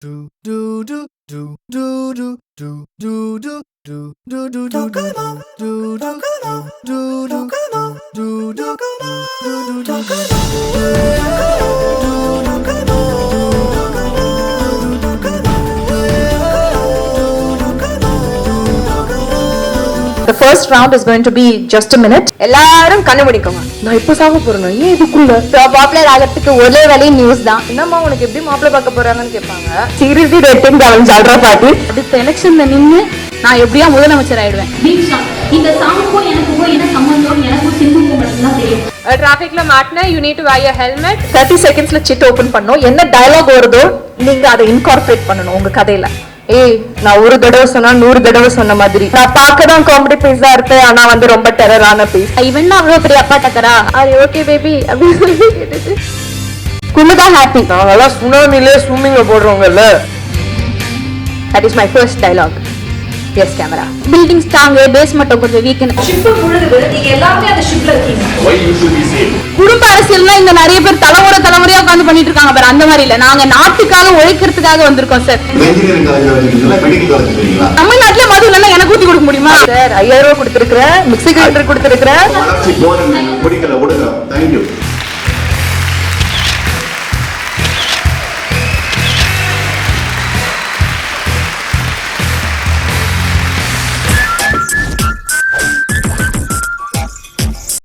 Do do do do do do do do do do do do do do do do do do do The first round is going to be just a minute. எல்லாரும் கண்ணு முடிக்கோங்க. நான் இப்ப சாக போறேன். ஏன் இதுக்குள்ள? Popular ஆகிறதுக்கு ஒரே வழி நியூஸ் தான். என்னம்மா உனக்கு எப்படி மாப்பிள்ளை பார்க்க போறாங்கன்னு கேட்பாங்க. சீரியஸ்லி ரேட்டிங் அவன் சொல்ற பாட்டி. அடுத்த எலெக்ஷன்ல நின்னு நான் எப்படியா முதலமைச்சர் ஆயிடுவேன். இந்த சாங்குக்கும் எனக்கும் என்ன சம்பந்தம்? எனக்கும் சிந்துக்கும் மட்டும் தான் தெரியும். டிராஃபிக்ல மாட்டினா you need to wear your helmet. 30 செகண்ட்ஸ்ல சிட் ஓபன் பண்ணனும். என்ன டயலாக் வருதோ நீங்க அதை இன்கார்பரேட் பண்ணனும் உங்க கதையில. ஏய் நான் ஒரு தடவை சொன்னா 100 தடவை சொன்ன மாதிரி. நான் பார்க்கதான் காமெடி பீஸா இருப்பேன், ஆனா வந்து ரொம்ப டெரரான பீஸ். இவன் அவ்வளவு பெரிய அப்பா டக்கரா? Are you okay baby? அப்படி சொல்லி கேட்டுட்டு குமுதா ஹாப்பி. நாங்கெல்லாம் சுனாமிலே ஸ்விம்மிங்ல போடுறவங்கல்ல. That is my first dialogue. Yes camera. Building strong, base மட்டும் கொஞ்சம் வீக். ஷிப் முழுது நீங்க எல்லாமே அந்த ஷிப்ல இருக்கீங்க. Why you should be safe? குடும்ப அரசியல்னா இந்த நிறைய பேர் தலைமுறையா உட்கார்ந்து பண்ணிட்டு இருக்காங்க பாரு, அந்த மாதிரி இல்ல. நாங்க நாட்டுக்காக உழைக்கிறதுக்காக வந்திருக்கோம் சார். இன்ஜினியரிங் காலேஜ்ல வச்சிருக்கீங்களா, மெடிக்கல் காலேஜ்ல இருக்கீங்களா? தமிழ்நாட்டுல மது இல்லன்னா எனக்கு ஊத்தி கொடுக்க முடியுமா சார்? 5000 ரூபாய் கொடுத்திருக்கேன், மிக்ஸி கிரைண்டர் கொடுத்திருக்கேன். வளர்ச்சி கோல் முடிக்கல